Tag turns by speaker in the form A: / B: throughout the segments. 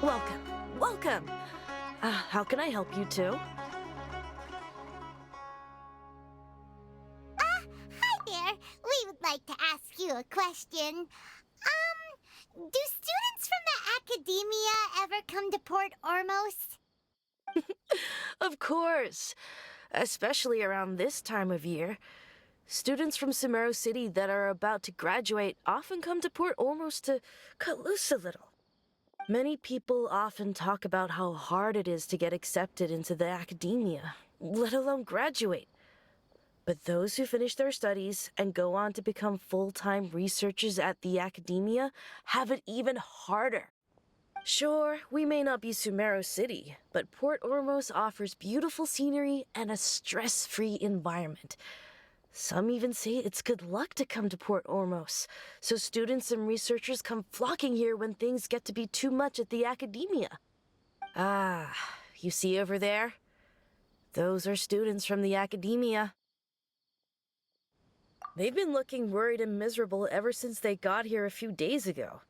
A: Welcome, welcome. How can I help you two?
B: Hi there. We would like to ask you a question. Do students from the academia ever come to Port Ormos?
A: Of course, especially around this time of year. Students from Sumeru City that are about to graduate often come to Port Ormos to cut loose a little. Many people often talk about how hard it is to get accepted into the academia, let alone graduate. But those who finish their studies and go on to become full-time researchers at the academia have it even harder. Sure, we may not be Sumeru City, but Port Ormos offers beautiful scenery and a stress-free environment. Some even say it's good luck to come to Port Ormos, so students and researchers come flocking here when things get to be too much at the academia. Ah, you see over there? Those are students from the academia. They've been looking worried and miserable ever since they got here a few days ago.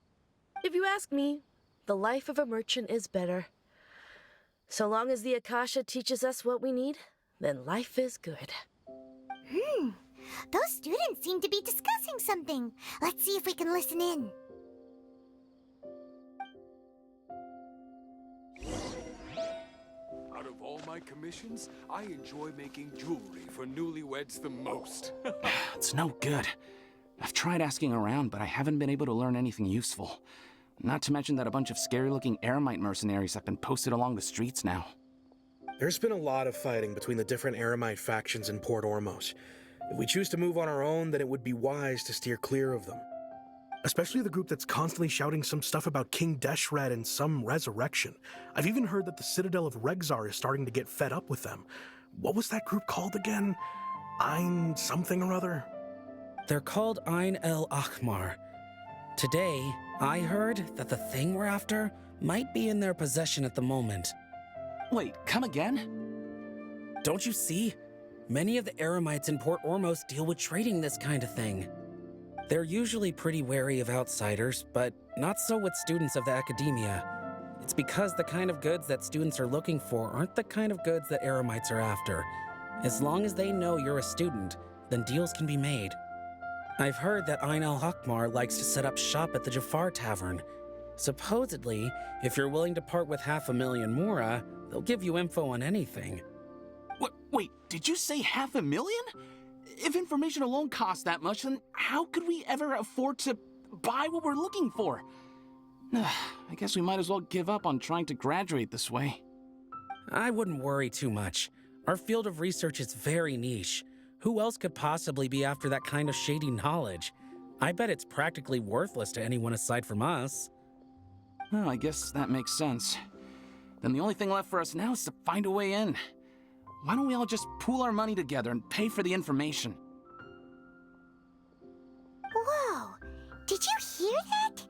A: If you ask me, the life of a merchant is better. So long as the Akasha teaches us what we need, then life is good.
B: Those students seem to be discussing something. Let's see if we can listen in.
C: Out of all my commissions, I enjoy making jewelry for newlyweds the most.
D: It's no good. I've tried asking around, but I haven't been able to learn anything useful. Not to mention that a bunch of scary-looking Eremite mercenaries have been posted along the streets now.
E: There's been a lot of fighting between the different Eremite factions in Port Ormos. If we choose to move on our own, then it would be wise to steer clear of them. Especially the group that's constantly shouting some stuff about King Deshret and some resurrection. I've even heard that the Citadel of Regzar is starting to get fed up with them. What was that group called again? Ein something or other?
F: They're called Ein El Akhmar. Today, I heard that the thing we're after might be in their possession at the moment.
D: Wait, come again?
F: Don't you see? Many of the Eremites in Port Ormos deal with trading this kind of thing. They're usually pretty wary of outsiders, but not so with students of the academia. It's because the kind of goods that students are looking for aren't the kind of goods that Eremites are after. As long as they know you're a student, then deals can be made. I've heard that Ein al-Hakmar likes to set up shop at the Jafar Tavern. Supposedly, if you're willing to part with 500,000 Mora, they'll give you info on anything.
D: Wait, did you say 500,000? If information alone costs that much, then how could we ever afford to buy what we're looking for? I guess we might as well give up on trying to graduate this way.
F: I wouldn't worry too much. Our field of research is very niche. Who else could possibly be after that kind of shady knowledge? I bet it's practically worthless to anyone aside from us.
D: Well, I guess that makes sense. Then the only thing left for us now is to find a way in. Why don't we all just pool our money together and pay for the information?
B: Whoa! Did you hear that?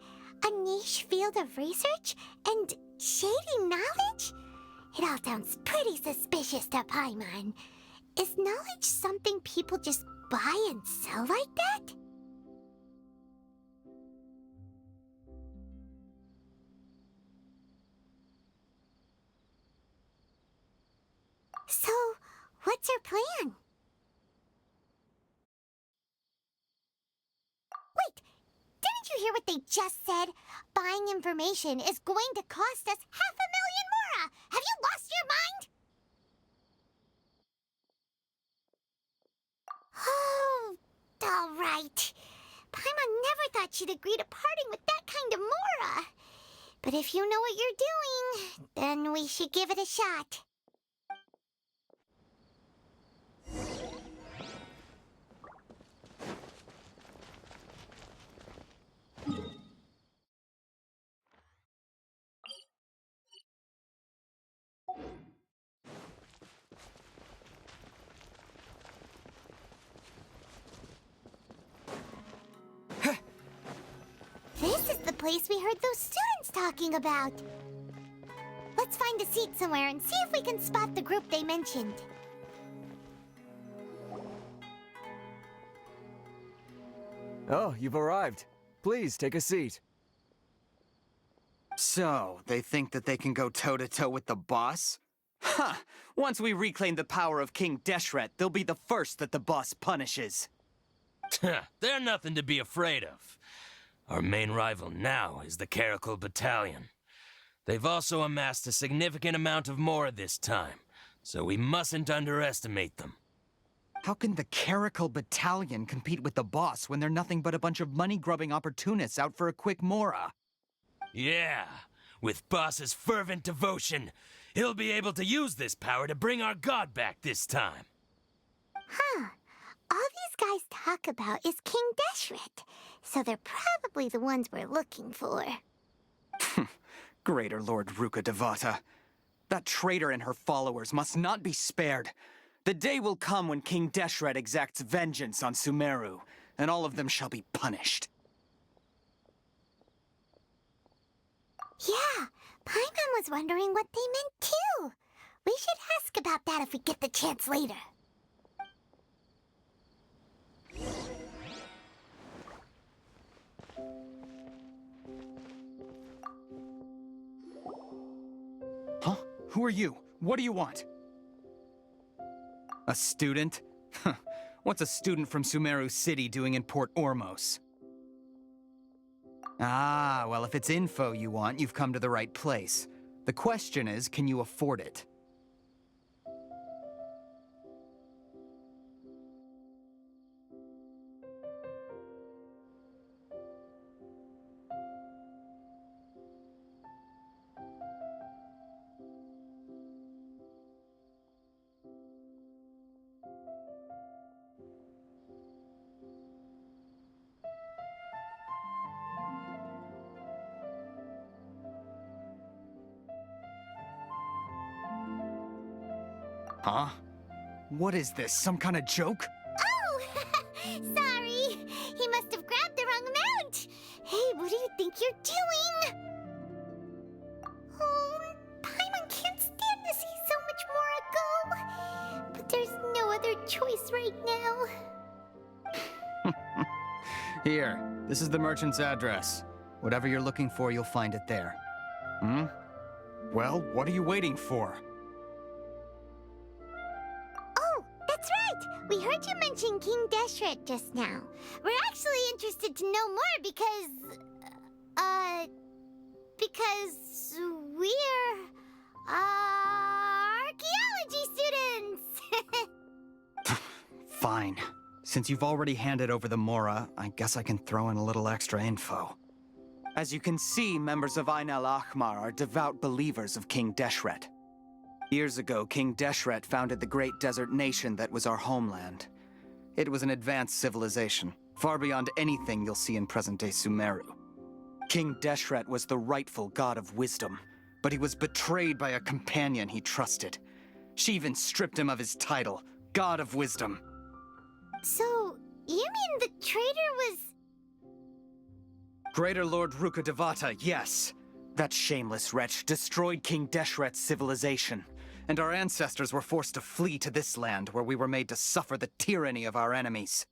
B: A niche field of research and shady knowledge? It all sounds pretty suspicious to Paimon. Is knowledge something people just buy and sell like that? So, what's our plan? Wait, didn't you hear what they just said? Buying information is going to cost us 500,000 Mora! Have you lost your mind? Oh, all right. Paimon never thought she'd agree to parting with that kind of Mora. But if you know what you're doing, then we should give it a shot. This is the place we heard those students talking about. Let's find a seat somewhere and see if we can spot the group they mentioned.
G: Oh, you've arrived. Please take a seat. So, they think that they can go toe-to-toe with the boss? Ha! Once we reclaim the power of King Deshret, they'll be the first that the boss punishes.
H: They're nothing to be afraid of. Our main rival now is the Caracal Battalion. They've also amassed a significant amount of Mora this time, so we mustn't underestimate them.
G: How can the Caracal Battalion compete with the boss when they're nothing but a bunch of money-grubbing opportunists out for a quick Mora?
H: Yeah, with Boss's fervent devotion, he'll be able to use this power to bring our god back this time.
B: Huh. All these guys talk about is King Deshret, so they're probably the ones we're looking for.
G: Greater Lord Ruka Devata. That traitor and her followers must not be spared. The day will come when King Deshret exacts vengeance on Sumeru, and all of them shall be punished.
B: Yeah, Paimon was wondering what they meant too. We should ask about that if we get the chance later.
G: Huh? Who are you? What do you want? A student? What's a student from Sumeru City doing in Port Ormos? Ah, well, if it's info you want, you've come to the right place. The question is, can you afford it? Huh? What is this, some kind of joke?
B: Oh! Sorry! He must have grabbed the wrong amount! Hey, what do you think you're doing? Oh, Paimon can't stand to see so much more go. But there's no other choice right now.
G: Here, this is the merchant's address. Whatever you're looking for, you'll find it there. Hmm? Well, what are you waiting for?
B: Oh, that's right! We heard you mention King Deshret just now. We're actually interested to know more because we're, archaeology students!
G: Fine. Since you've already handed over the Mora, I guess I can throw in a little extra info. As you can see, members of Ain al-Ahmar are devout believers of King Deshret. Years ago, King Deshret founded the great desert nation that was our homeland. It was an advanced civilization, far beyond anything you'll see in present-day Sumeru. King Deshret was the rightful god of wisdom, but he was betrayed by a companion he trusted. She even stripped him of his title, God of Wisdom.
B: So, you mean the traitor was...
G: Greater Lord Ruka Devata, yes. That shameless wretch destroyed King Deshret's civilization, and our ancestors were forced to flee to this land where we were made to suffer the tyranny of our enemies.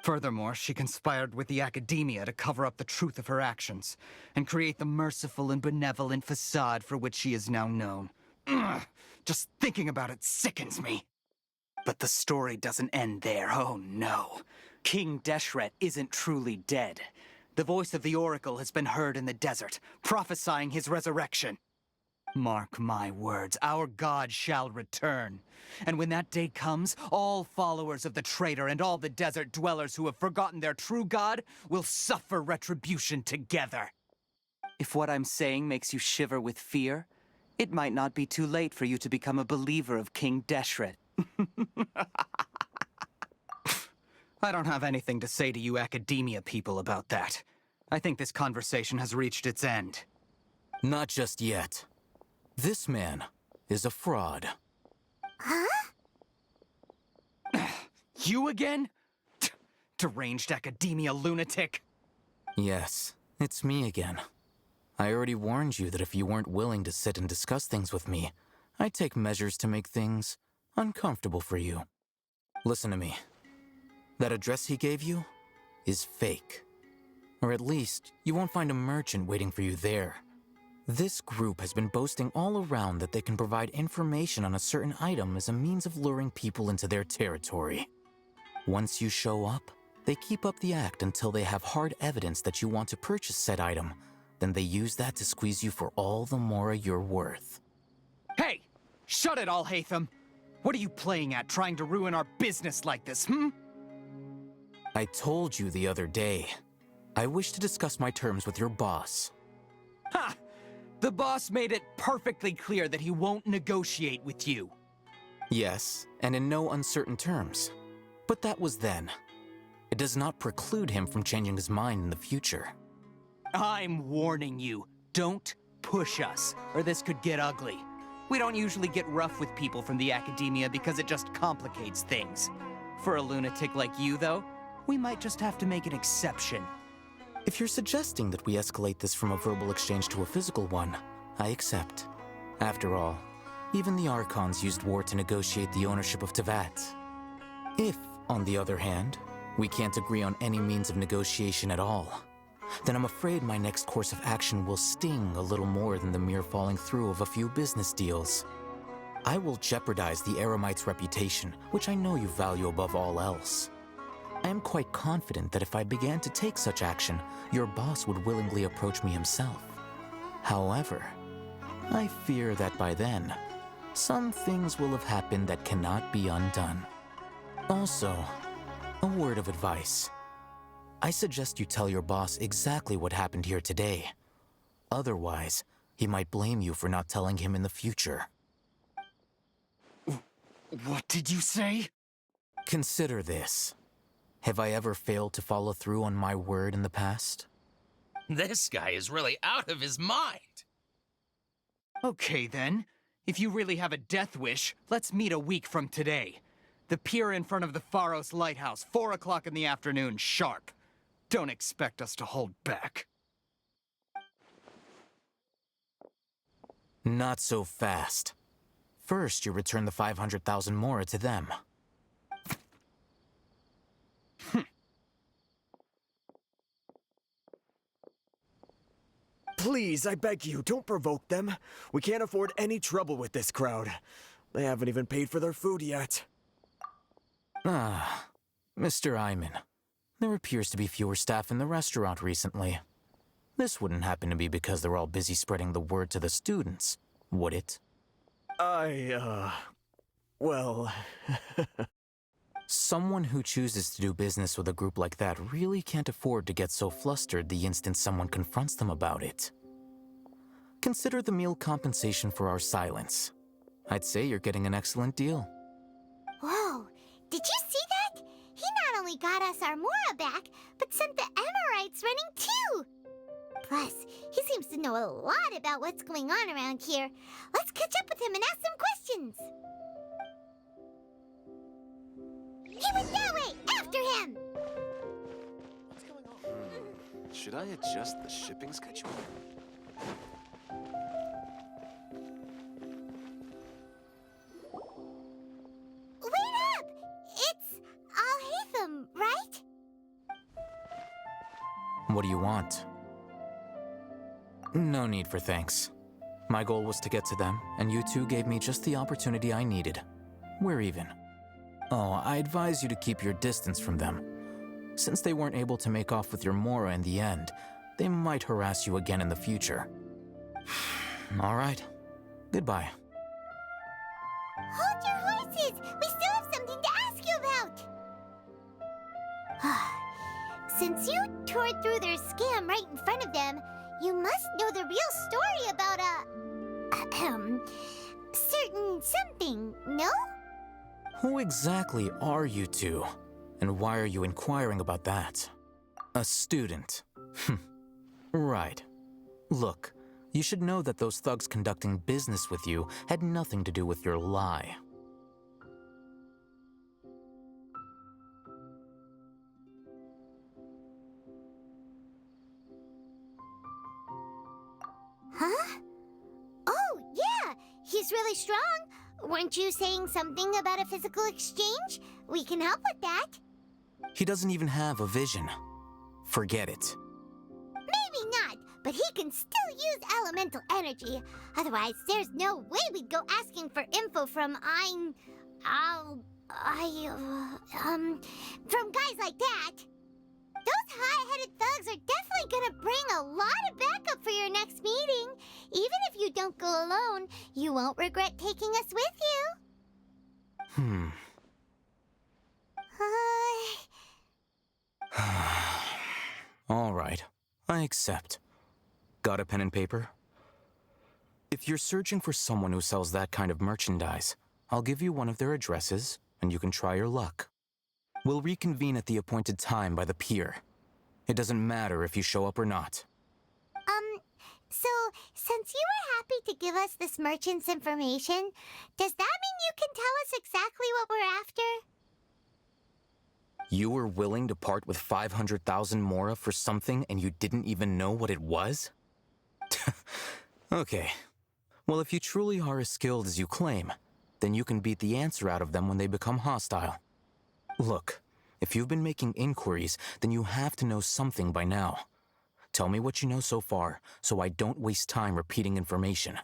G: Furthermore, she conspired with the academia to cover up the truth of her actions, and create the merciful and benevolent facade for which she is now known. Ugh, just thinking about it sickens me. But the story doesn't end there, oh no. King Deshret isn't truly dead. The voice of the Oracle has been heard in the desert, prophesying his resurrection. Mark my words, our god shall return. And when that day comes, all followers of the traitor and all the desert dwellers who have forgotten their true god will suffer retribution together. If what I'm saying makes you shiver with fear, it might not be too late for you to become a believer of King Deshret. I don't have anything to say to you academia people about that. I think this conversation has reached its end.
I: Not just yet. This man is a fraud.
B: Huh?
G: You again? Deranged academia lunatic.
I: Yes, it's me again. I already warned you that if you weren't willing to sit and discuss things with me, I'd take measures to make things uncomfortable for you. Listen to me. That address he gave you is fake. Or at least, you won't find a merchant waiting for you there. This group has been boasting all around that they can provide information on a certain item as a means of luring people into their territory. Once you show up, they keep up the act until they have hard evidence that you want to purchase said item. Then they use that to squeeze you for all the more you're worth.
G: Hey! Shut it, Alhaitham! What are you playing at, trying to ruin our business like this,
I: I told you the other day. I wish to discuss my terms with your boss.
G: Ha! The boss made it perfectly clear that he won't negotiate with you.
I: Yes, and in no uncertain terms. But that was then. It does not preclude him from changing his mind in the future.
G: I'm warning you, don't push us, or this could get ugly. We don't usually get rough with people from the academia because it just complicates things. For a lunatic like you, though, we might just have to make an exception.
I: If you're suggesting that we escalate this from a verbal exchange to a physical one, I accept. After all, even the Archons used war to negotiate the ownership of Teyvat. If, on the other hand, we can't agree on any means of negotiation at all, then I'm afraid my next course of action will sting a little more than the mere falling through of a few business deals. I will jeopardize the Eremites' reputation, which I know you value above all else. I am quite confident that if I began to take such action, your boss would willingly approach me himself. However, I fear that by then, some things will have happened that cannot be undone. Also, a word of advice. I suggest you tell your boss exactly what happened here today. Otherwise, he might blame you for not telling him in the future.
G: What did you say?
I: Consider this. Have I ever failed to follow through on my word in the past?
H: This guy is really out of his mind.
G: Okay then. If you really have a death wish, let's meet a week from today. The pier in front of the Pharos Lighthouse, 4 o'clock in the afternoon, sharp. Don't expect us to hold back.
I: Not so fast. First, you return the 500,000 mora to them.
J: Please, I beg you, don't provoke them. We can't afford any trouble with this crowd. They haven't even paid for their food yet.
I: Ah, Mr. Iman. There appears to be fewer staff in the restaurant recently. This wouldn't happen to be because they're all busy spreading the word to the students, would it?
J: Well...
I: Someone who chooses to do business with a group like that really can't afford to get so flustered the instant someone confronts them about it. Consider the meal compensation for our silence. I'd say you're getting an excellent deal.
B: Whoa, did you see that? He not only got us our Mora back, but sent the Emirites running too. Plus, he seems to know a lot about what's going on around here. Let's catch up with him and ask some questions. He went that way! After him!
C: What's going on? Should I adjust the shipping schedule?
B: Wait up! It's Alhaitham, right?
I: What do you want? No need for thanks. My goal was to get to them, and you two gave me just the opportunity I needed. We're even. Oh, I advise you to keep your distance from them. Since they weren't able to make off with your Mora in the end, they might harass you again in the future. All right. Goodbye.
B: Hold your horses! We still have something to ask you about! Since you tore through their scam right in front of them, you must know the real story about certain something, no?
I: Who exactly are you two? And why are you inquiring about that? A student. Right. Look, you should know that those thugs conducting business with you had nothing to do with your lie.
B: Huh? Oh, yeah! He's really strong! Weren't you saying something about a physical exchange? We can help with that.
I: He doesn't even have a vision. Forget it.
B: Maybe not, but he can still use elemental energy. Otherwise, there's no way we'd go asking for info from from guys like that. Those high-headed thugs are definitely gonna bring a lot of backup for your next meeting. Even if you don't go alone, you won't regret taking us with you.
I: All right, I accept. Got a pen and paper? If you're searching for someone who sells that kind of merchandise, I'll give you one of their addresses, and you can try your luck. We'll reconvene at the appointed time by the pier. It doesn't matter if you show up or not.
B: So, since you were happy to give us this merchant's information, does that mean you can tell us exactly what we're after?
I: You were willing to part with 500,000 mora for something and you didn't even know what it was? Okay. Well, if you truly are as skilled as you claim, then you can beat the answer out of them when they become hostile. Look, if you've been making inquiries, then you have to know something by now. Tell me what you know so far, so I don't waste time repeating information.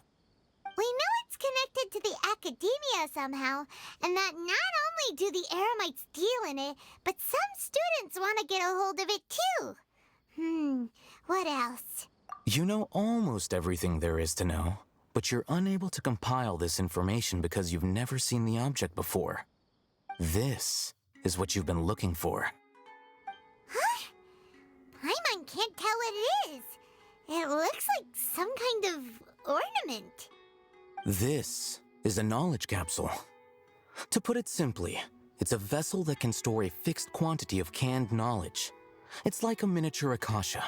B: We know it's connected to the academia somehow, and that not only do the Eremites deal in it, but some students want to get a hold of it too. What else?
I: You know almost everything there is to know, but you're unable to compile this information because you've never seen the object before. This is what you've been looking for.
B: Huh? Paimon can't tell what it is. It looks like some kind of ornament.
I: This is a knowledge capsule. To put it simply, it's a vessel that can store a fixed quantity of canned knowledge. It's like a miniature Akasha.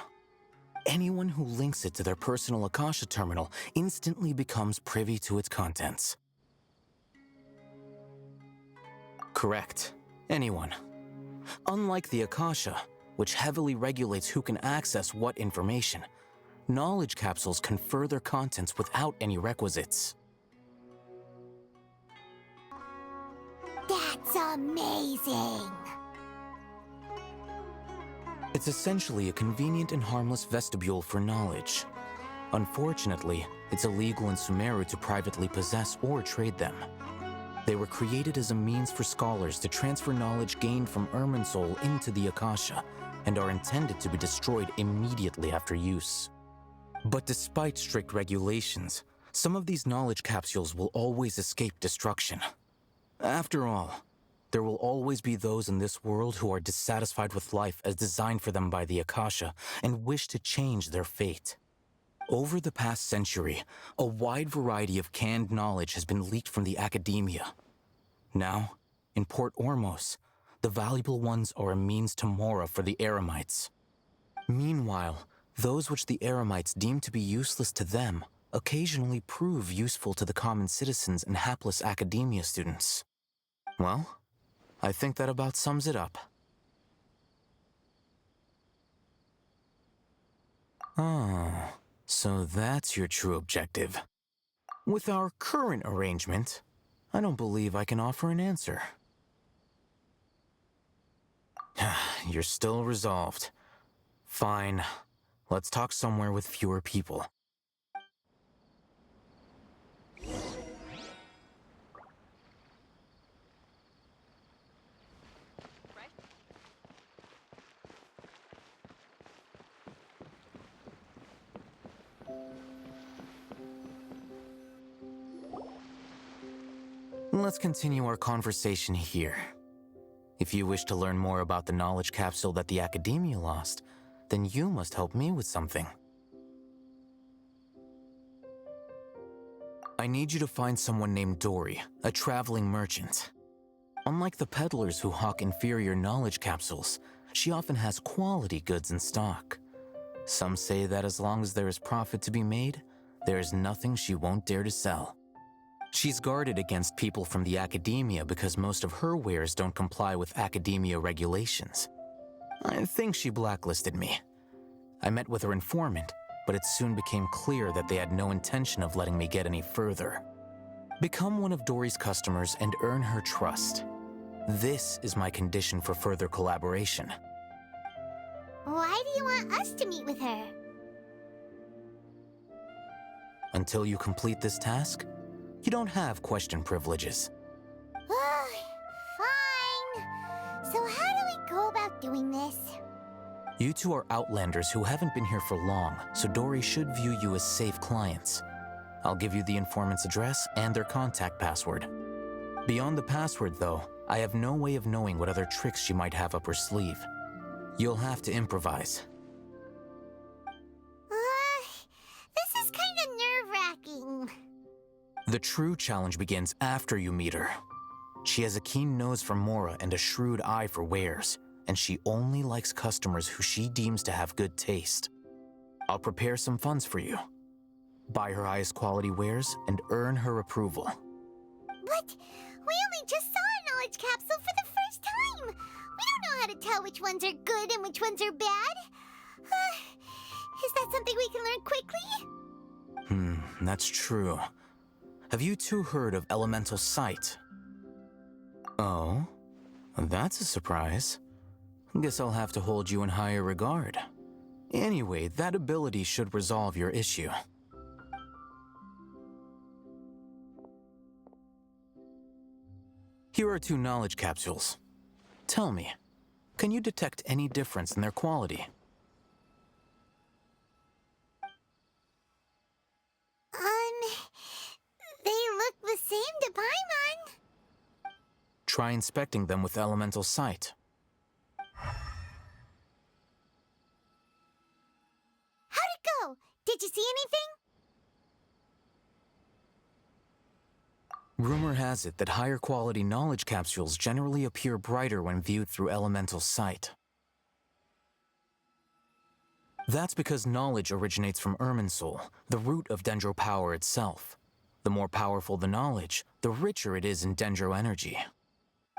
I: Anyone who links it to their personal Akasha terminal instantly becomes privy to its contents. Correct. Anyone. Unlike the Akasha, which heavily regulates who can access what information, knowledge capsules confer their contents without any requisites.
B: That's amazing!
I: It's essentially a convenient and harmless vestibule for knowledge. Unfortunately, it's illegal in Sumeru to privately possess or trade them. They were created as a means for scholars to transfer knowledge gained from Irminsul into the Akasha, and are intended to be destroyed immediately after use. But despite strict regulations, some of these knowledge capsules will always escape destruction. After all, there will always be those in this world who are dissatisfied with life as designed for them by the Akasha and wish to change their fate. Over the past century, a wide variety of canned knowledge has been leaked from the academia. Now, in Port Ormos, the valuable ones are a means to mora for the Eremites. Meanwhile, those which the Eremites deem to be useless to them occasionally prove useful to the common citizens and hapless academia students. Well, I think that about sums it up. Oh, so that's your true objective. With our current arrangement, I don't believe I can offer an answer. You're still resolved. Fine. Let's talk somewhere with fewer people. Let's continue our conversation here. If you wish to learn more about the knowledge capsule that the Academia lost, then you must help me with something. I need you to find someone named Dori, a traveling merchant. Unlike the peddlers who hawk inferior knowledge capsules, she often has quality goods in stock. Some say that as long as there is profit to be made, there is nothing she won't dare to sell. She's guarded against people from the Academia because most of her wares don't comply with Academia regulations. I think she blacklisted me. I met with her informant, but it soon became clear that they had no intention of letting me get any further. Become one of Dori's customers and earn her trust. This is my condition for further collaboration.
B: Why do you want us to meet with her?
I: Until you complete this task, you don't have question privileges.
B: Fine. So how do we go about doing this?
I: You two are outlanders who haven't been here for long, so Dori should view you as safe clients. I'll give you the informant's address and their contact password. Beyond the password, though, I have no way of knowing what other tricks she might have up her sleeve. You'll have to improvise.
B: This is kind of nerve-wracking.
I: The true challenge begins after you meet her. She has a keen nose for Mora and a shrewd eye for wares, and she only likes customers who she deems to have good taste. I'll prepare some funds for you. Buy her highest quality wares and earn her approval.
B: But we only just saw a knowledge capsule for the first time. We don't know how to tell which ones are good and which ones are bad. Is that something we can learn quickly?
I: That's true. Have you two heard of elemental sight? Oh, that's a surprise. Guess I'll have to hold you in higher regard. Anyway, that ability should resolve your issue. Here are 2 knowledge capsules. Tell me, can you detect any difference in their quality?
B: They look the same to Paimon.
I: Try inspecting them with elemental sight.
B: How'd it go? Did you see anything?
I: Rumor has it that higher quality knowledge capsules generally appear brighter when viewed through elemental sight. That's because knowledge originates from Irminsul, the root of Dendro power itself. The more powerful the knowledge, the richer it is in Dendro energy.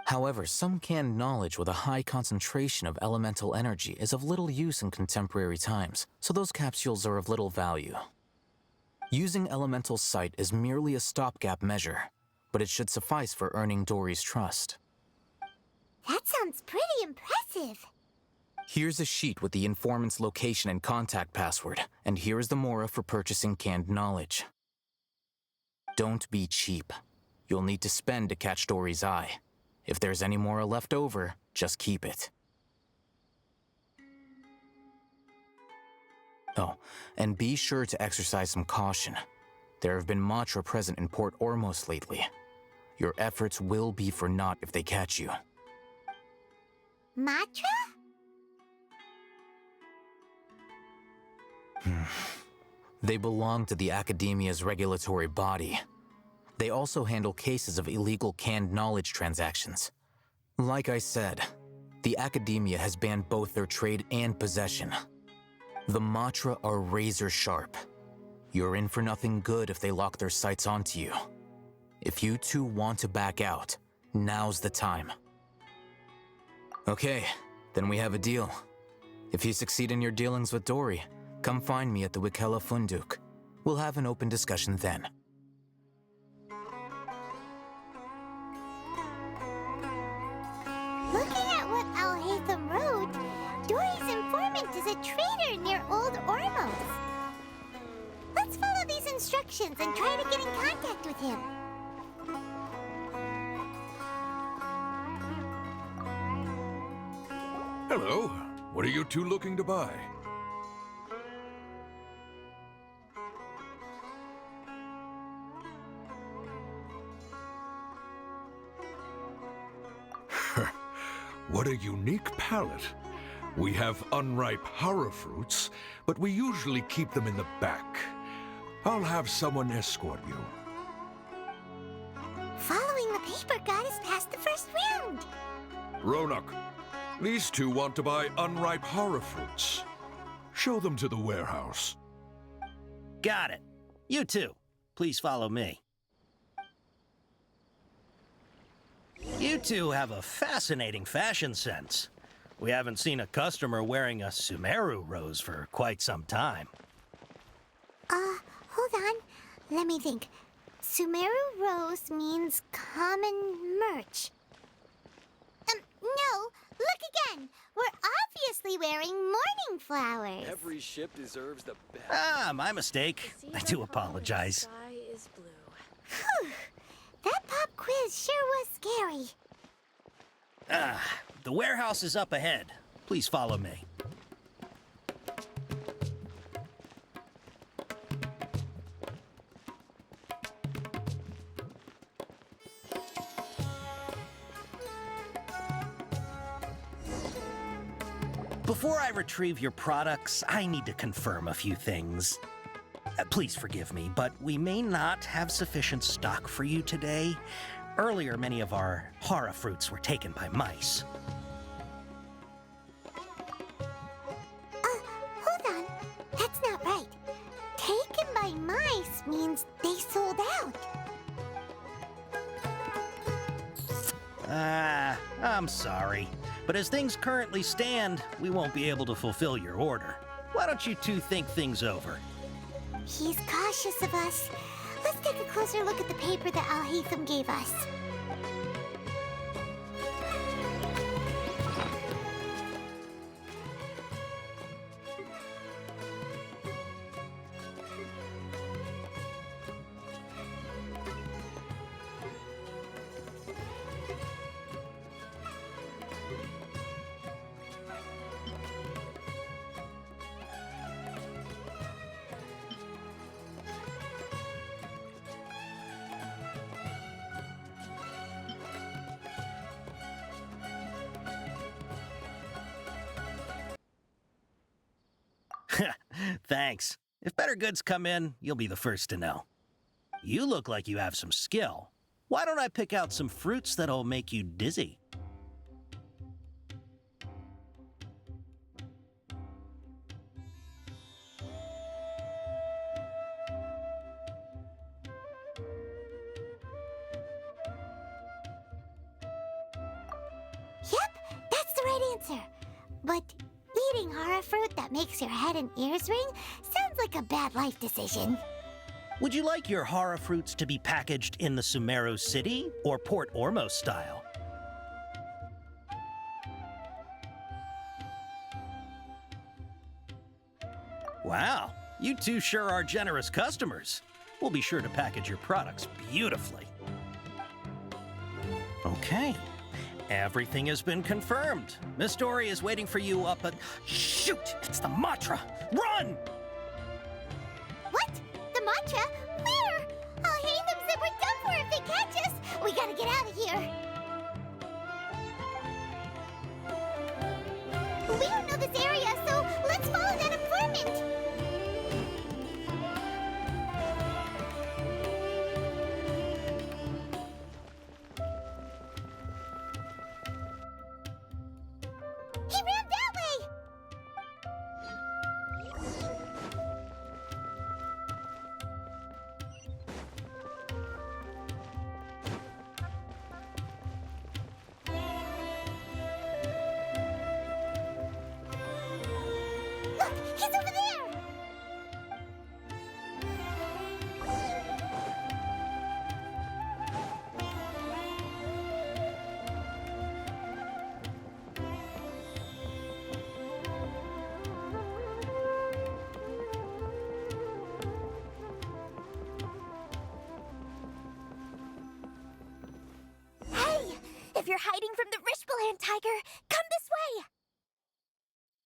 I: However, some canned knowledge with a high concentration of elemental energy is of little use in contemporary times, so those capsules are of little value. Using elemental sight is merely a stopgap measure, but it should suffice for earning Dori's trust.
B: That sounds pretty impressive.
I: Here's a sheet with the informant's location and contact password, and here's the Mora for purchasing canned knowledge. Don't be cheap. You'll need to spend to catch Dori's eye. If there's any Mora left over, just keep it. Oh, and be sure to exercise some caution. There have been Matra present in Port Ormos lately. Your efforts will be for naught if they catch you.
B: Matra?
I: They belong to the Academia's regulatory body. They also handle cases of illegal canned knowledge transactions. Like I said, the Academia has banned both their trade and possession. The Matra are razor sharp. You're in for nothing good if they lock their sights onto you. If you two want to back out, now's the time. Okay, then we have a deal. If you succeed in your dealings with Dori, come find me at the Wikela Funduk. We'll have an open discussion then.
B: Looking at what Al-Haytham wrote, Dori's informant is a trader near Old Ormos. Let's follow these instructions and try to get in contact with him.
C: Hello. What are you two looking to buy? What a unique palette. We have unripe horror fruits, but we usually keep them in the back. I'll have someone escort you.
B: Following the paper got us past the first round.
C: Ronak, these two want to buy unripe horror fruits. Show them to the warehouse.
K: Got it. You too. Please follow me. You two have a fascinating fashion sense. We haven't seen a customer wearing a Sumeru rose for quite some time.
B: Hold on. Let me think. Sumeru Rose means common merch. No, Look again! We're obviously wearing morning flowers.
J: Every ship deserves the best.
K: Ah, my mistake. I do apologize.
A: Sky is blue.
B: Whew. That pop quiz sure was scary.
K: The warehouse is up ahead. Please follow me. Before I retrieve your products, I need to confirm a few things. Please forgive me, but we may not have sufficient stock for you today. Earlier, many of our hara fruits were taken by mice.
B: Hold on. That's not right. Taken by mice means they sold out.
K: I'm sorry. But as things currently stand, we won't be able to fulfill your order. Why don't you two think things over?
B: He's cautious of us. Let's take a closer look at the paper that Al-Haytham gave us.
K: Thanks. If better goods come in, you'll be the first to know. You look like you have some skill. Why don't I pick out some fruits that'll make you dizzy?
B: Yep, that's the right answer. But eating hara fruit that makes your head and ears ring sounds like a bad life decision.
K: Would you like your hara fruits to be packaged in the Sumeru City or Port Ormos style? Wow, you two sure are generous customers. We'll be sure to package your products beautifully. Okay, everything has been confirmed. Miss Dori is waiting for you up at... Shoot! It's the Matra! Run!
B: What? The mantra? Where? Al-Haytham said we're done for if they catch us. We gotta get out of here. We don't know this area, so let's follow that informant. He ran that way! Look, he's over there! Hey! If you're hiding from the Rishbalan tiger, come this way!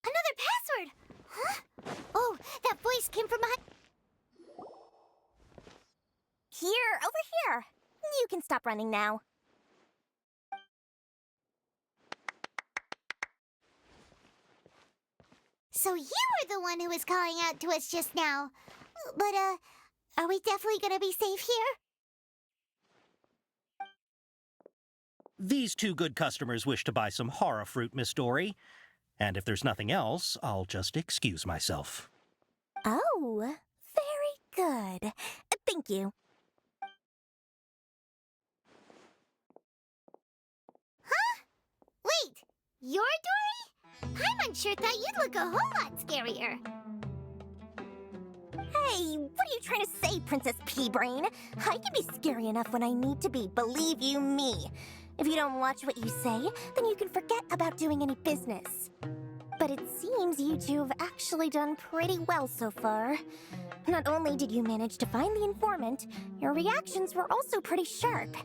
B: Another password! Huh? Oh, that voice came from behind. Here, over here. You can stop running now. So you were the one who was calling out to us just now. But, are we definitely gonna be safe here?
K: These two good customers wish to buy some hara fruit, Miss Dori. And if there's nothing else, I'll just excuse myself.
B: Oh, very good. Thank you. Huh? Wait, you're Dori? Paimon sure thought you'd look a whole lot scarier. Hey, what are you trying to say, Princess Pea-Brain? I can be scary enough when I need to be, believe you me. If you don't watch what you say, then you can forget about doing any business. But it seems you two have actually done pretty well so far. Not only did you manage to find the informant, your reactions were also pretty sharp.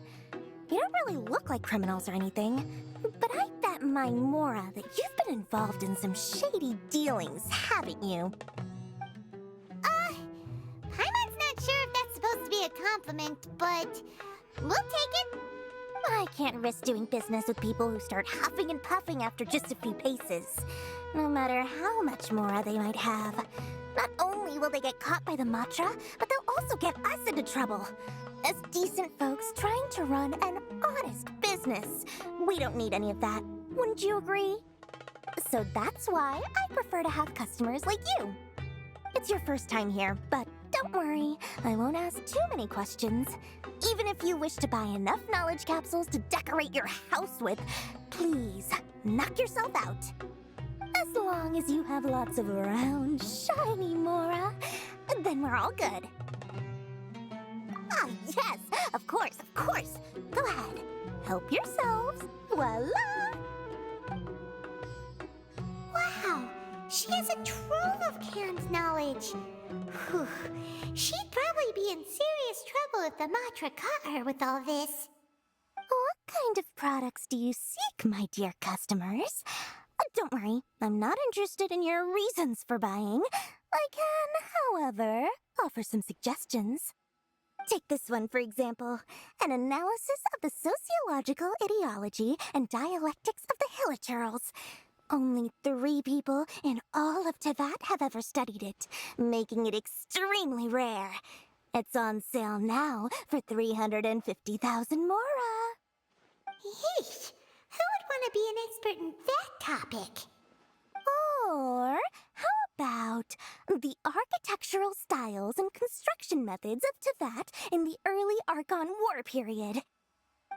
B: You don't really look like criminals or anything, but I bet my Mora that you've been involved in some shady dealings, haven't you? Paimon's not sure if that's supposed to be a compliment, but we'll take it. I can't risk doing business with people who start huffing and puffing after just a few paces, no matter how much Mora they might have. Not only will they get caught by the Matra, but they'll also get us into trouble. As decent folks trying to run an honest business, we don't need any of that. Wouldn't you agree? So that's why I prefer to have customers like you. It's your first time here, but don't worry, I won't ask too many questions. Even if you wish to buy enough knowledge capsules to decorate your house with, please, knock yourself out. As long as you have lots of round, shiny Mora, then we're all good. Ah, yes, of course, of course. Go ahead, help yourselves. Voila! Wow, she has a trove of canned knowledge. Whew. She'd probably be in serious trouble if the Matra caught her with all this. What kind of products do you seek, my dear customers? Don't worry, I'm not interested in your reasons for buying. I can, however, offer some suggestions. Take this one, for example. An analysis of the sociological ideology and dialectics of the Hilichurls. Only 3 people in all of Teyvat have ever studied it, making it extremely rare. It's on sale now for 350,000 Mora. Yeesh! Who would want to be an expert in that topic? Or how about the architectural styles and construction methods of Teyvat in the early Archon War period?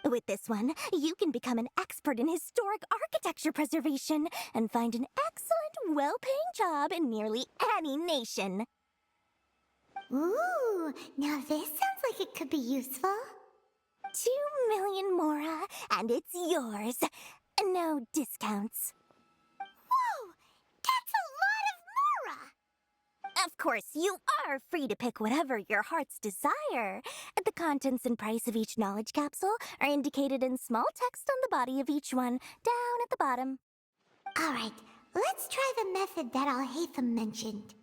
B: With this one, you can become an expert in historic architecture preservation and find an excellent, well-paying job in nearly any nation. Ooh, now this sounds like it could be useful. 2 million Mora, and it's yours. No discounts. Whoa! That's a lot of Mora! Of course, you are free to pick whatever your heart's desire. The contents and price of each knowledge capsule are indicated in small text on the body of each one, down at the bottom. All right, let's try the method that Alhaitham mentioned.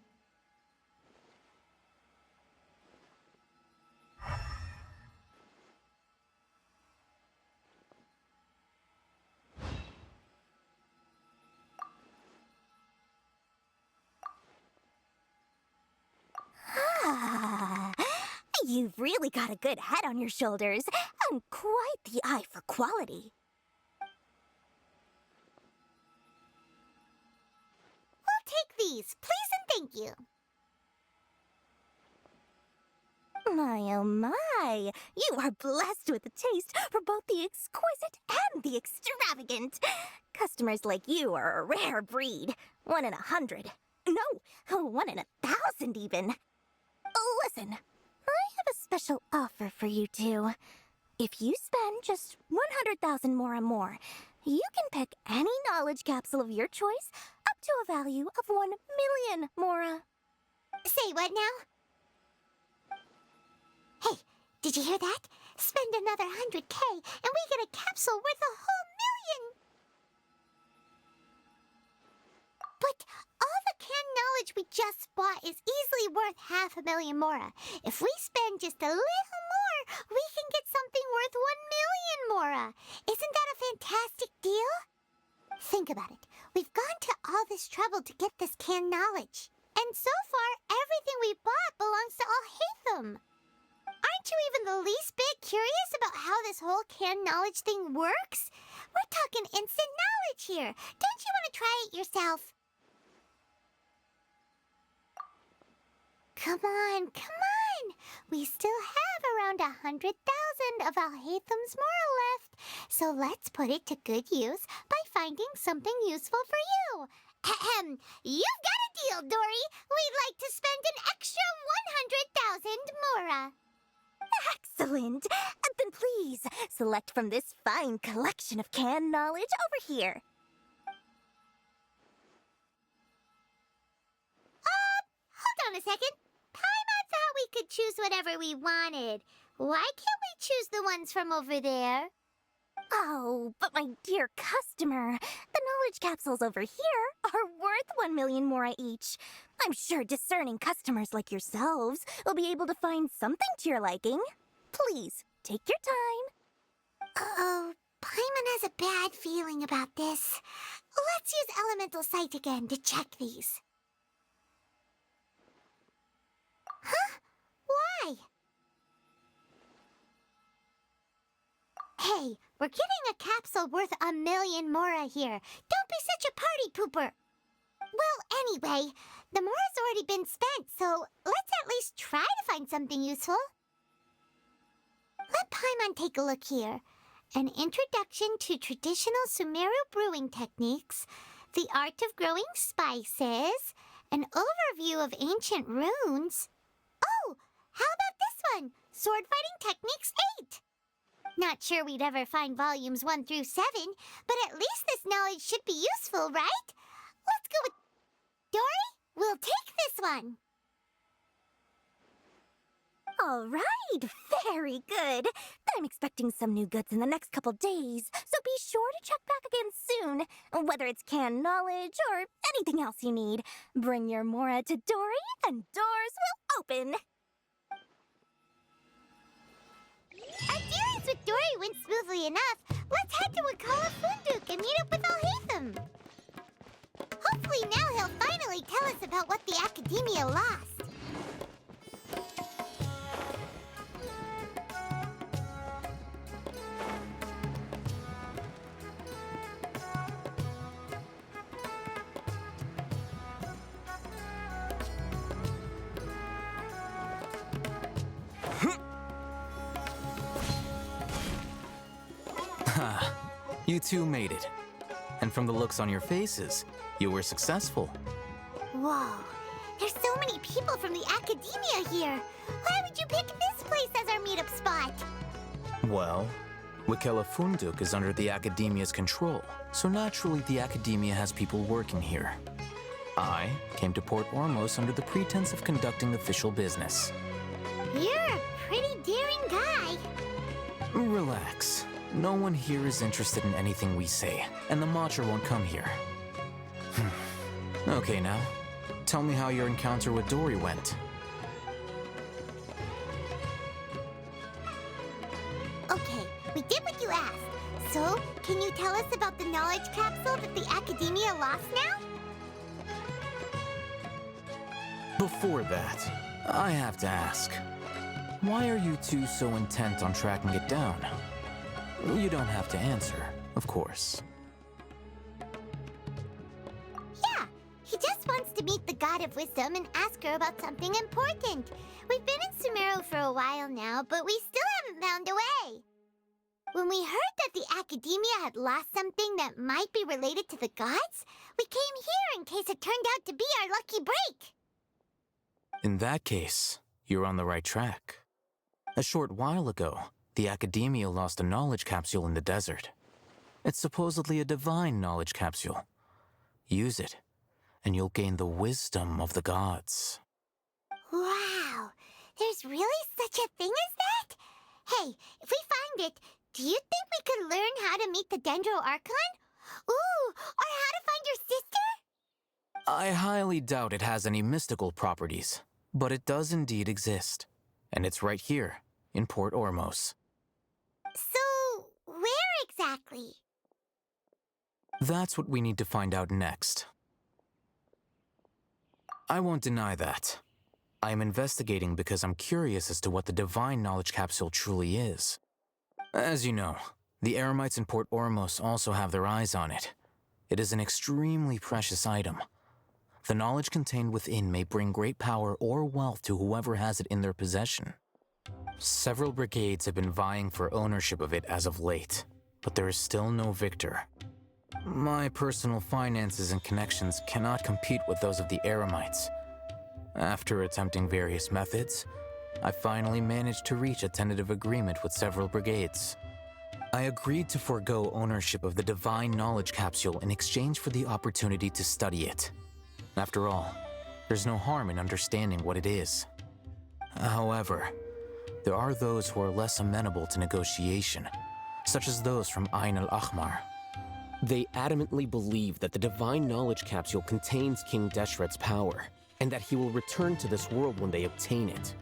B: Ah, you've really got a good head on your shoulders, and quite the eye for quality. We'll take these, please and thank you. My, oh my, you are blessed with a taste for both the exquisite and the extravagant. Customers like you are a rare breed, 1 in 100. No, 1 in 1,000 even. Listen, I have a special offer for you two. If you spend just 100,000 more, you can pick any knowledge capsule of your choice up to a value of 1 million Mora. Say what now? Hey, did you hear that? Spend another 100K and we get a capsule worth a whole million! But all the canned knowledge we just bought is easily worth 500,000 Mora. If we spend just a little more, we can get something worth 1 million Mora. Isn't that a fantastic deal? Think about it. We've gone to all this trouble to get this canned knowledge. And so far, everything we bought belongs to Alhaitham. Aren't you even the least bit curious about how this whole canned knowledge thing works? We're talking instant knowledge here. Don't you want to try it yourself? Come on. We still have around 100,000 of Alhaitham's Mora left. So let's put it to good use by finding something useful for you. Ahem. You've got a deal, Dori. We'd like to spend an extra 100,000 Mora. Excellent. Then please, select from this fine collection of canned knowledge over here. Hold on a second. Paimon thought we could choose whatever we wanted. Why can't we choose the ones from over there? Oh, but my dear customer, the knowledge capsules over here are worth 1 million mora each. I'm sure discerning customers like yourselves will be able to find something to your liking. Please, take your time. Uh-oh, Paimon has a bad feeling about this. Let's use Elemental Sight again to check these. Huh? Why? Hey, we're getting a capsule worth 1 million mora here. Don't be such a party pooper. Well, anyway, the mora's already been spent, so let's at least try to find something useful. Let Paimon take a look here. An introduction to traditional Sumeru brewing techniques, the art of growing spices, an overview of ancient runes. Oh, how about this one? Sword Fighting Techniques 8. Not sure we'd ever find volumes 1 through 7, but at least this knowledge should be useful, right? Let's go with Dori. We'll take this one. All right, very good. I'm expecting some new goods in the next couple days, so be sure to check back again soon. Whether it's canned knowledge or anything else you need, bring your mora to Dori and doors will open. Our dealings with Dori went smoothly enough. Let's head to Wakala Funduk and meet up with Alhaitham. Hopefully now he'll finally tell us about what the Academia lost.
I: You two made it. And from the looks on your faces, you were successful.
B: Whoa, there's so many people from the Academia here. Why would you pick this place as our meetup spot?
I: Well, Wakela Funduk is under the Academia's control, so naturally the Academia has people working here. I came to Port Ormos under the pretense of conducting official business.
B: You're a pretty daring guy.
I: Relax. No one here is interested in anything we say, and the Matcha won't come here. Okay now, tell me how your encounter with Dori went.
B: Okay, we did what you asked. So, can you tell us about the knowledge capsule that the Academia lost now?
I: Before that, I have to ask, why are you two so intent on tracking it down? You don't have to answer, of course.
B: Yeah, he just wants to meet the God of Wisdom and ask her about something important. We've been in Sumeru for a while now, but we still haven't found a way. When we heard that the Academia had lost something that might be related to the gods, we came here in case it turned out to be our lucky break.
I: In that case, you're on the right track. A short while ago, the Academia lost a knowledge capsule in the desert. It's supposedly a divine knowledge capsule. Use it, and you'll gain the wisdom of the gods.
B: Wow, there's really such a thing as that? Hey, if we find it, do you think we could learn how to meet the Dendro Archon? Ooh, or how to find your sister?
I: I highly doubt it has any mystical properties, but it does indeed exist. And it's right here, in Port Ormos.
B: So, where exactly?
I: That's what we need to find out next. I won't deny that. I am investigating because I'm curious as to what the divine knowledge capsule truly is. As you know, the Eremites in Port Ormos also have their eyes on it. It is an extremely precious item. The knowledge contained within may bring great power or wealth to whoever has it in their possession. Several brigades have been vying for ownership of it as of late, but there is still no victor. My personal finances and connections cannot compete with those of the Eremites. After attempting various methods, I finally managed to reach a tentative agreement with several brigades. I agreed to forego ownership of the Divine Knowledge Capsule in exchange for the opportunity to study it. After all, there's no harm in understanding what it is. However, there are those who are less amenable to negotiation, such as those from Ain al-Ahmar.
L: They adamantly believe that the Divine Knowledge Capsule contains King Deshret's power, and that he will return to this world when they obtain it.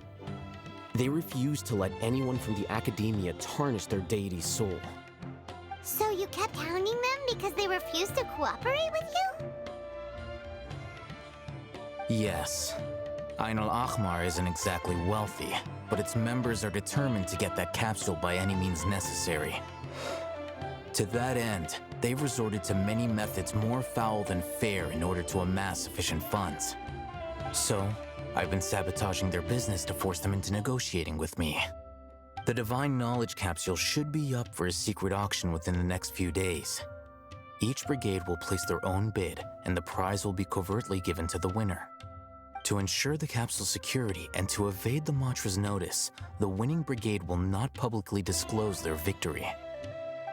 L: They refuse to let anyone from the Academia tarnish their deity's soul.
B: So you kept hounding them because they refused to cooperate with you?
I: Yes. Ain al-Ahmar isn't exactly wealthy, but its members are determined to get that capsule by any means necessary. To that end, they've resorted to many methods more foul than fair in order to amass sufficient funds. So, I've been sabotaging their business to force them into negotiating with me. The Divine Knowledge Capsule should be up for a secret auction within the next few days. Each brigade will place their own bid, and the prize will be covertly given to the winner. To ensure the capsule's security and to evade the Matra's notice, the winning brigade will not publicly disclose their victory.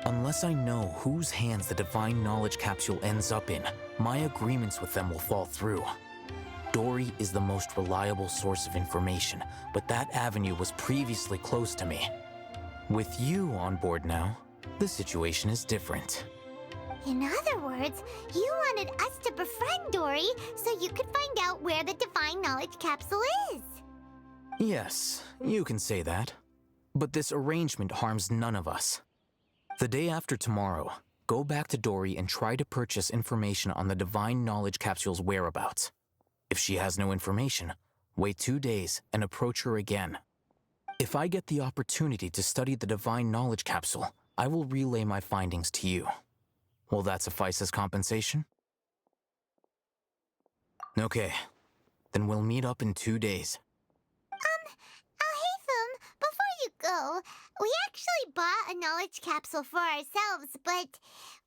I: Unless I know whose hands the Divine Knowledge Capsule ends up in, my agreements with them will fall through. Dori is the most reliable source of information, but that avenue was previously closed to me. With you on board now, the situation is different.
B: In other words, you wanted us to befriend Dori so you could find out where the Divine Knowledge Capsule is.
I: Yes, you can say that. But this arrangement harms none of us. The day after tomorrow, go back to Dori and try to purchase information on the Divine Knowledge Capsule's whereabouts. If she has no information, wait 2 days and approach her again. If I get the opportunity to study the Divine Knowledge Capsule, I will relay my findings to you. Will that suffice as compensation? Okay, then we'll meet up in 2 days.
B: Alhaitham, before you go, we actually bought a knowledge capsule for ourselves, but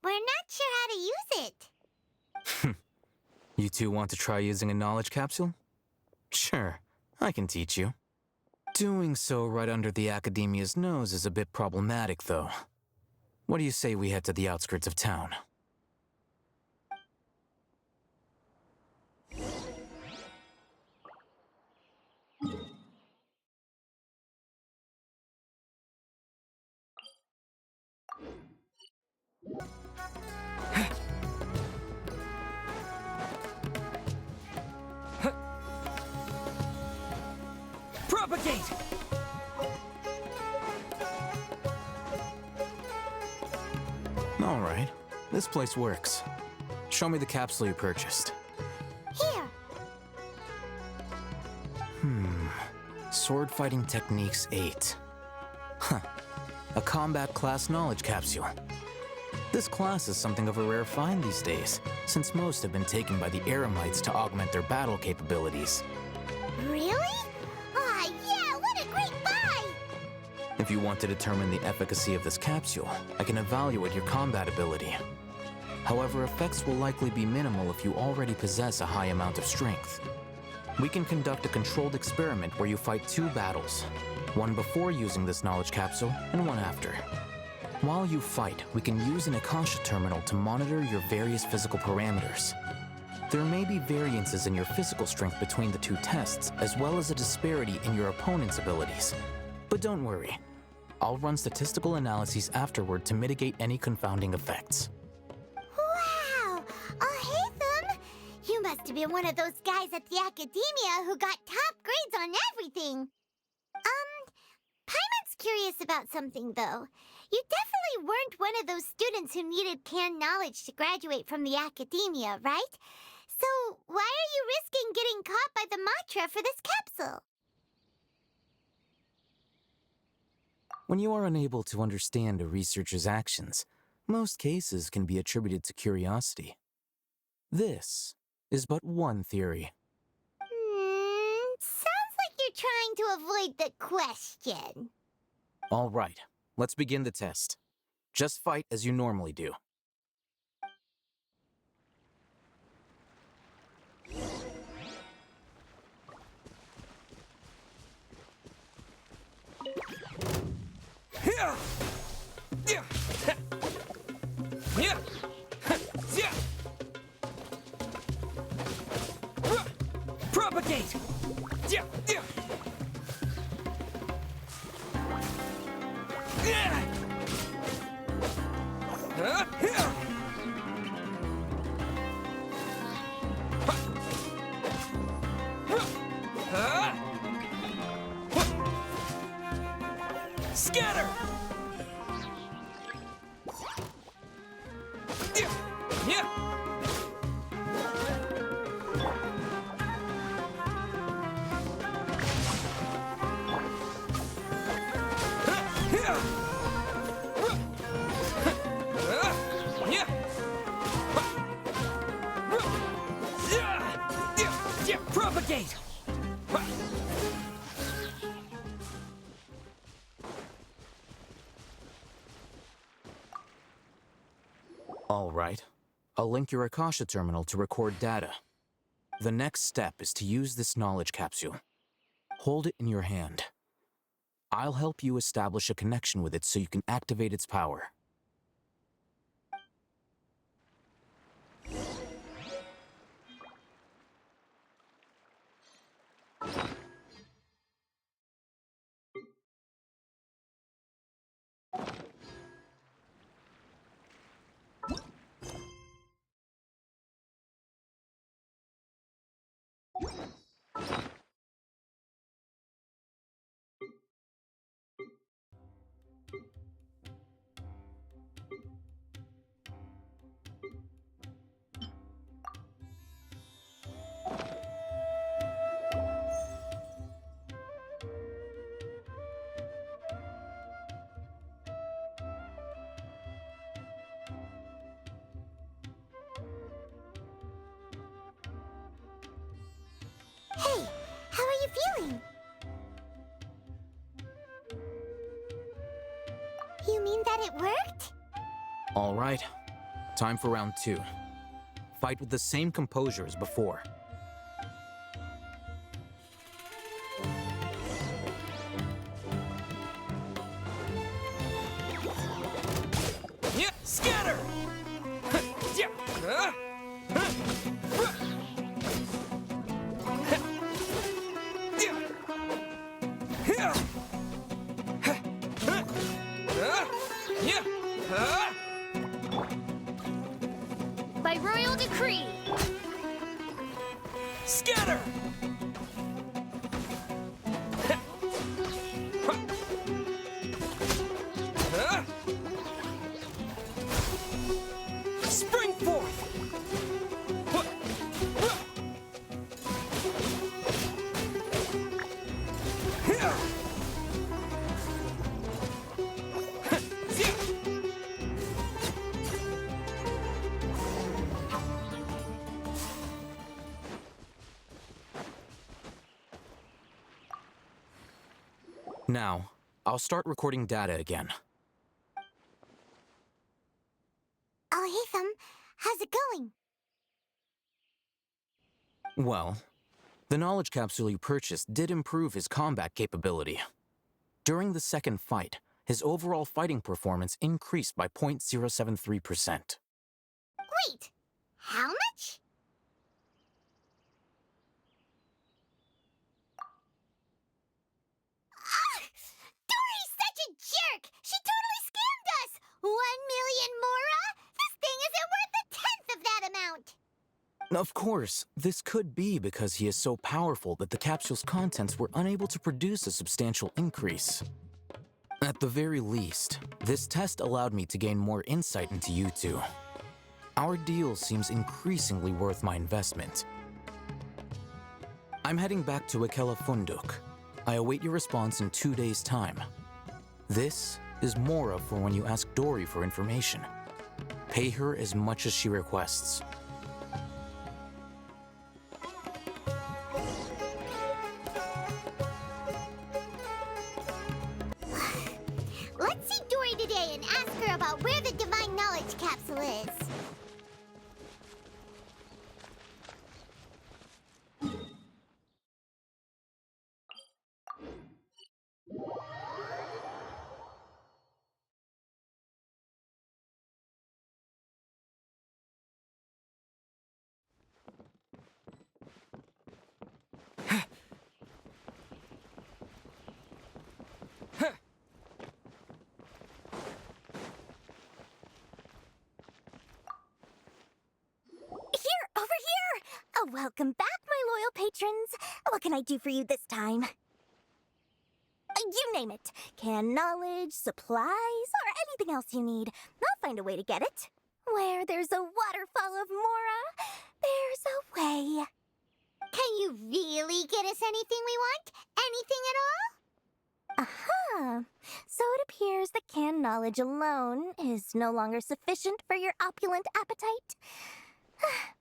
B: we're not sure how to use it.
I: You two want to try using a knowledge capsule? Sure, I can teach you. Doing so right under the Academia's nose is a bit problematic, though. What do you say we head to the outskirts of town?
F: Propagate!
I: All right, this place works. Show me the capsule you purchased.
B: Here.
I: Sword Fighting Techniques 8. Huh. A combat class knowledge capsule. This class is something of a rare find these days, since most have been taken by the Eremites to augment their battle capabilities.
B: Really? Aw, yeah, what a great buy!
I: If you want to determine the efficacy of this capsule, I can evaluate your combat ability. However, effects will likely be minimal if you already possess a high amount of strength. We can conduct a controlled experiment where you fight 2 battles, one before using this knowledge capsule and one after. While you fight, we can use an Akasha terminal to monitor your various physical parameters. There may be variances in your physical strength between the 2 tests, as well as a disparity in your opponent's abilities. But don't worry, I'll run statistical analyses afterward to mitigate any confounding effects.
B: Wow! Alhaitham! You must have been one of those guys at the Academia who got top grades on everything. Paimon's curious about something, though. You definitely weren't one of those students who needed canned knowledge to graduate from the Academia, right? So why are you risking getting caught by the Matra for this capsule?
I: When you are unable to understand a researcher's actions, most cases can be attributed to curiosity. This is but one theory.
B: Sounds like you're trying to avoid the question.
I: All right, let's begin the test. Just fight as you normally do.
F: Propagate! Scatter! Propagate!
I: All right. I'll link your Akasha terminal to record data. The next step is to use this knowledge capsule. Hold it in your hand. I'll help you establish a connection with it so you can activate its power.
B: Hey, how are you feeling? You mean that it worked?
I: All right. Time for round 2. Fight with the same composure as before.
F: Scatter!
B: By royal decree.
F: Scatter! Spring forth!
I: Now, I'll start recording data again.
B: Alhaitham, how's it going?
I: Well, the knowledge capsule you purchased did improve his combat capability. During the second fight, his overall fighting performance increased by 0.073%.
B: Wait, how much? Ah! Dori's such a jerk! She totally scammed us! 1,000,000 mora? This thing isn't worth a tenth of that amount!
I: Of course, this could be because he is so powerful that the capsule's contents were unable to produce a substantial increase. At the very least, this test allowed me to gain more insight into you two. Our deal seems increasingly worth my investment. I'm heading back to Akela Funduk. I await your response in 2 days' time. This is Mora for when you ask Dori for information. Pay her as much as she requests.
B: Let's see Dori today and ask her about where the Divine Knowledge Capsule is. What can I do for you this time? You name it. Can knowledge, supplies, or anything else you need. I'll find a way to get it. Where there's a waterfall of Mora, there's a way. Can you really get us anything we want? Anything at all? Aha! So it appears that canned knowledge alone is no longer sufficient for your opulent appetite.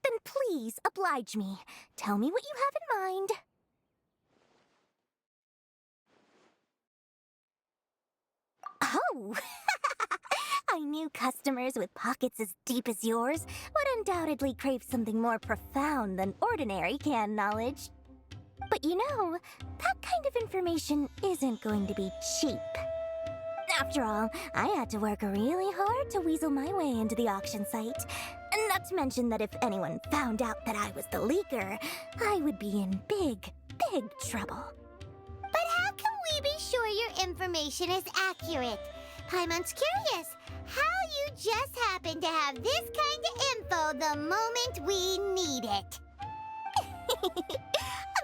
B: Then please oblige me. Tell me what you have in mind. Oh! I knew customers with pockets as deep as yours would undoubtedly crave something more profound than ordinary canned knowledge. But you know, that kind of information isn't going to be cheap. After all, I had to work really hard to weasel my way into the auction site. Not to mention that if anyone found out that I was the leaker, I would be in big, big trouble.
M: But how can we be sure your information is accurate? Paimon's curious how you just happen to have this kind of info the moment we need it.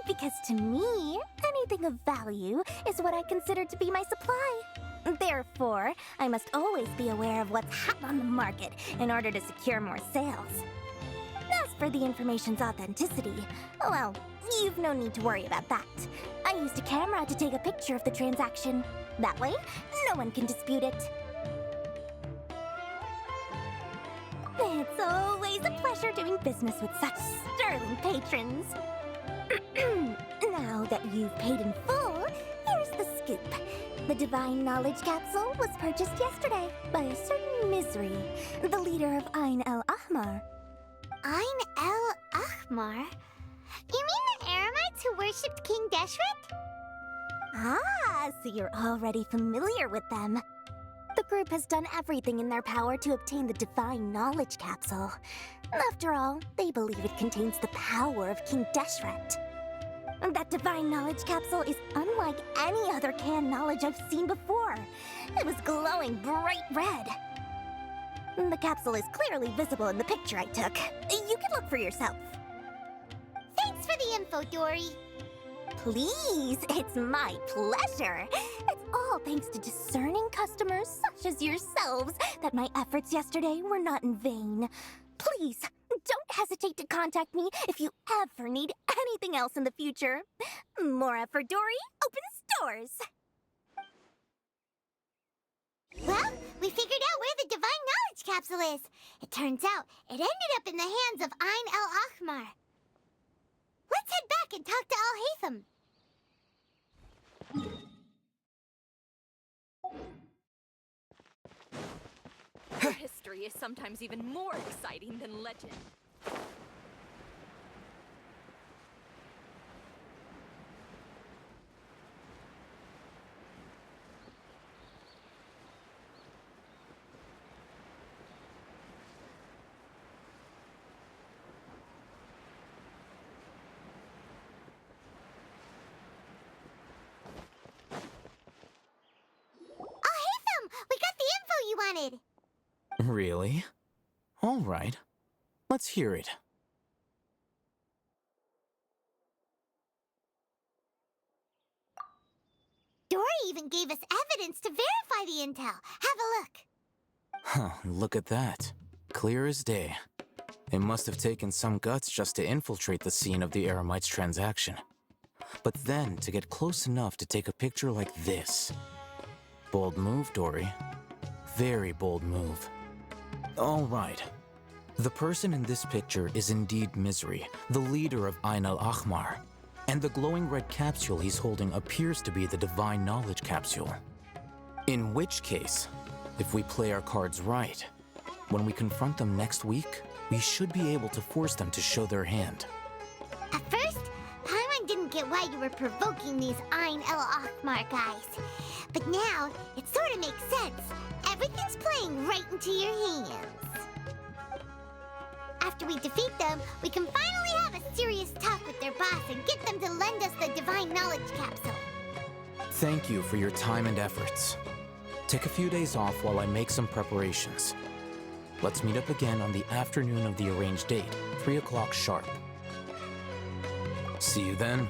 B: Because to me, anything of value is what I consider to be my supply. Therefore, I must always be aware of what's hot on the market in order to secure more sales. As for the information's authenticity, well, you've no need to worry about that. I used a camera to take a picture of the transaction. That way, no one can dispute it. It's always a pleasure doing business with such sterling patrons. Now that you've paid in full, here's the scoop. The Divine Knowledge Capsule was purchased yesterday by a certain Misery, the leader of Ain el-Ahmar.
M: Ain el-Ahmar? You mean the Eremites who worshipped King Deshret?
B: Ah, so you're already familiar with them. The group has done everything in their power to obtain the Divine Knowledge Capsule. After all, they believe it contains the power of King Deshret. That Divine Knowledge Capsule is unlike any other canned knowledge I've seen before. It was glowing bright red. The capsule is clearly visible in the picture I took. You can look for yourself.
M: Thanks for the info, Dori.
B: Please, it's my pleasure. It's all thanks to discerning customers such as yourselves that my efforts yesterday were not in vain. Please, don't hesitate to contact me if you ever need anything else in the future. Mora for Dori opens doors.
M: Well, we figured out where the Divine Knowledge Capsule is. It turns out it ended up in the hands of Ain el-Ahmar. Let's head back and talk to Al-Haytham.
N: History is sometimes even more exciting than legend.
M: Al-Haytham, we got the info you wanted.
I: Really? All right. Let's hear it.
M: Dori even gave us evidence to verify the intel. Have a look.
I: Huh, look at that. Clear as day. It must have taken some guts just to infiltrate the scene of the Eremites' transaction. But then to get close enough to take a picture like this. Bold move, Dori. Very bold move. All right. The person in this picture is indeed Misery, the leader of Ain el-Ahmar. And the glowing red capsule he's holding appears to be the Divine Knowledge Capsule. In which case, if we play our cards right, when we confront them next week, we should be able to force them to show their hand.
M: At first, Paimon didn't get why you were provoking these Ain el-Ahmar guys. But now, it sort of makes sense. Everything's playing right into your hands. After we defeat them, we can finally have a serious talk with their boss and get them to lend us the Divine Knowledge Capsule.
I: Thank you for your time and efforts. Take a few days off while I make some preparations. Let's meet up again on the afternoon of the arranged date, 3 o'clock sharp. See you then.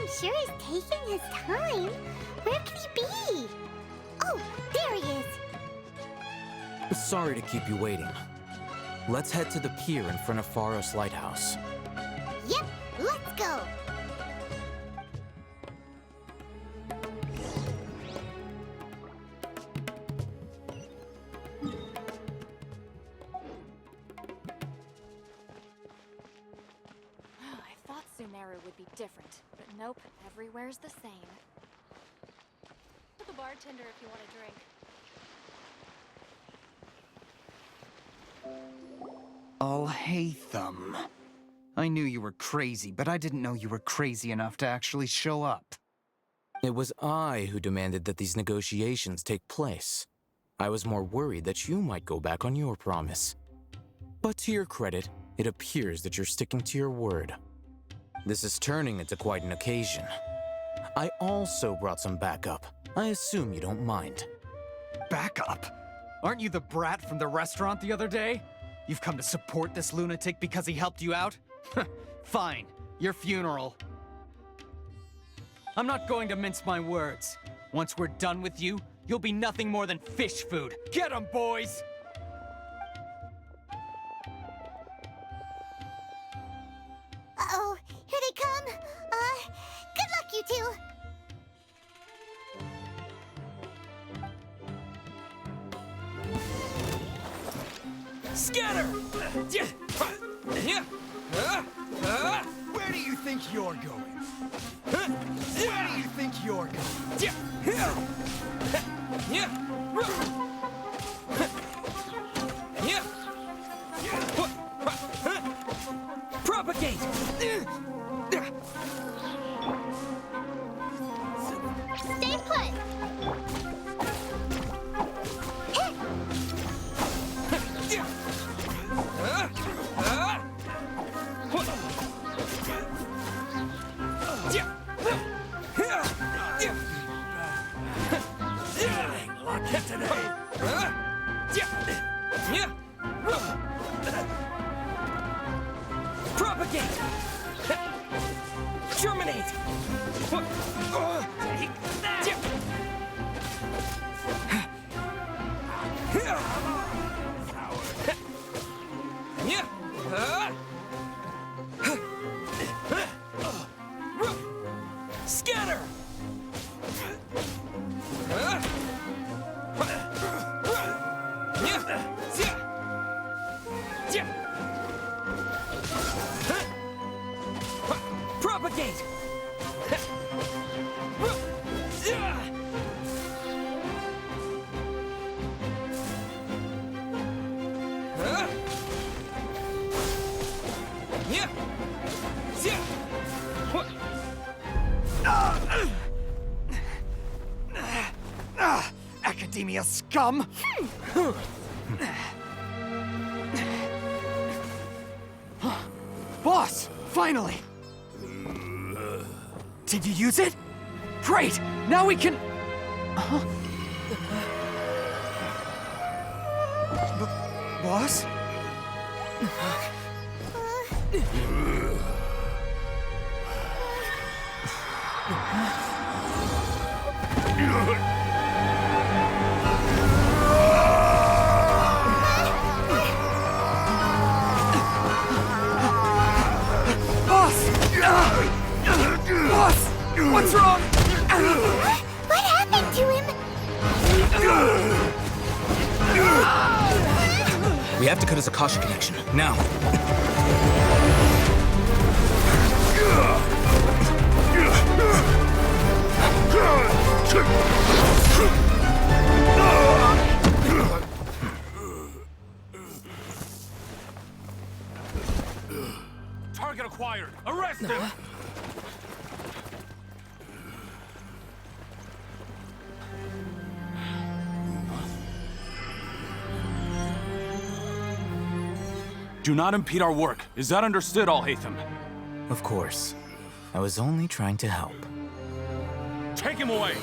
B: Paimon sure is taking his time. Where could he be? Oh, there he is.
I: Sorry to keep you waiting. Let's head to the pier in front of Faros Lighthouse.
B: Yep, let's go.
N: I thought Sumeru would be different, but nope, everywhere's the same.
O: To the bartender if you want a drink.
G: Alhaitham. I knew you were crazy, but I didn't know you were crazy enough to actually show up.
I: It was I who demanded that these negotiations take place. I was more worried that you might go back on your promise. But to your credit, it appears that you're sticking to your word. This is turning into quite an occasion. I also brought some backup. I assume you don't mind.
G: Backup? Aren't you the brat from the restaurant the other day? You've come to support this lunatic because he helped you out? Fine, your funeral. I'm not going to mince my words. Once we're done with you, you'll be nothing more than fish food. Get 'em, boys!
B: Uh-oh, here they come. Good luck, you two.
H: Scatter!
J: Where do you think you're going? Where do you think you're going?
H: Propagate!
B: Stay put.
H: Lock it today! Propagate! Germinate! Take that! Scatter! Propagate!
G: Academia scum! Boss! Finally! Did you use it? Great! Now we can... Boss? Boss! What's wrong?
B: What happened to him?
I: We have to cut his Akasha connection, now.
D: Target acquired! Arrest him! Do not impede our work. Is that understood, Alhaitham?
I: Of course. I was only trying to help.
D: Take him away!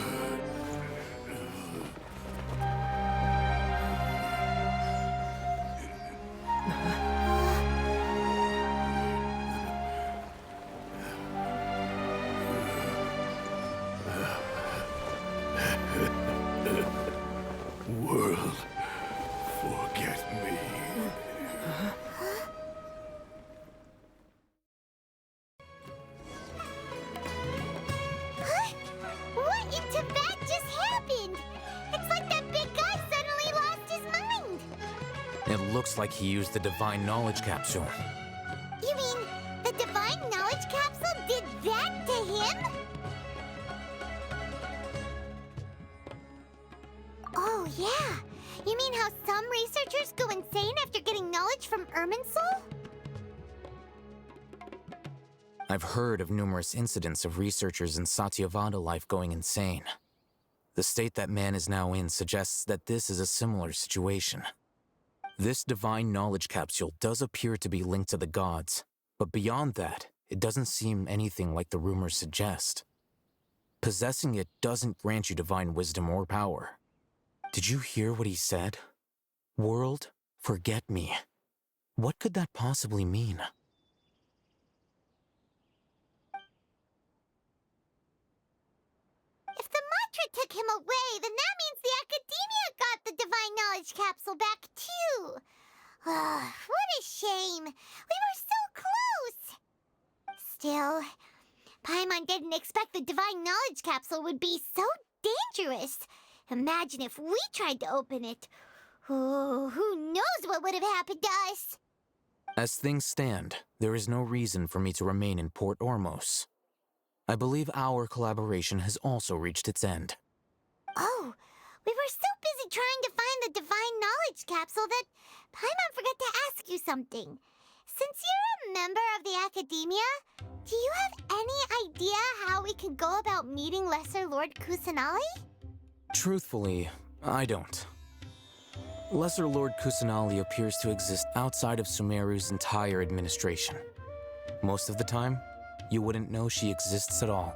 C: forget me.
M: Huh? What in Tibet just happened? It's like that big guy suddenly lost his mind.
I: It looks like he used the Divine Knowledge Capsule.
M: You mean the Divine Knowledge Capsule did that to him? Oh, yeah. You mean how some researchers go insane after getting knowledge from Irminsul?
I: I've heard of numerous incidents of researchers in Satyavada life going insane. The state that man is now in suggests that this is a similar situation. This Divine Knowledge Capsule does appear to be linked to the gods, but beyond that, it doesn't seem anything like the rumors suggest. Possessing it doesn't grant you divine wisdom or power. Did you hear what he said? World, forget me. What could that possibly mean?
M: If the mantra took him away, then that means the Academia got the Divine Knowledge Capsule back, too. What a shame. We were so close. Still, Paimon didn't expect the Divine Knowledge Capsule would be so dangerous. Imagine if we tried to open it. Oh, who knows what would have happened to us?
I: As things stand, there is no reason for me to remain in Port Ormos. I believe our collaboration has also reached its end.
M: Oh, we were so busy trying to find the Divine Knowledge Capsule that Paimon forgot to ask you something. Since you're a member of the Academia, do you have any idea how we can go about meeting Lesser Lord Kusanali?
I: Truthfully, I don't. Lesser Lord Kusanali appears to exist outside of Sumeru's entire administration. Most of the time, you wouldn't know she exists at all.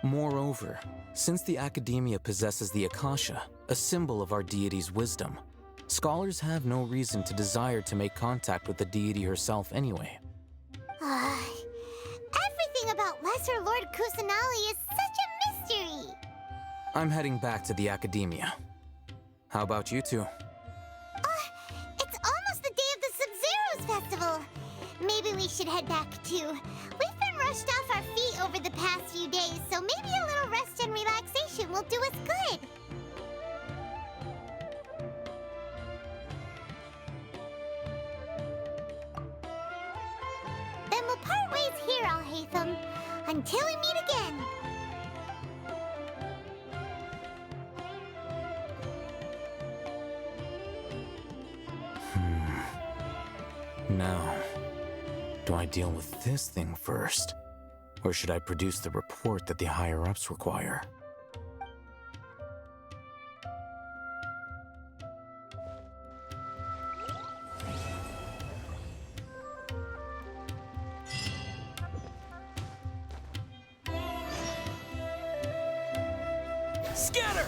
I: Moreover, since the Academia possesses the Akasha, a symbol of our deity's wisdom, scholars have no reason to desire to make contact with the deity herself anyway.
M: Everything about Lesser Lord Kusanali is such a mystery!
I: I'm heading back to the Academia. How about you two?
M: It's almost the day of the Sub-Zeros Festival. Maybe we should head back too. We've been rushed off our feet over the past few days, so maybe a little rest and relaxation will do us good. Then we'll part ways here, Alhaitham, until we meet again.
I: Now, do I deal with this thing first? Or should I produce the report that the higher-ups require?
H: Scatter!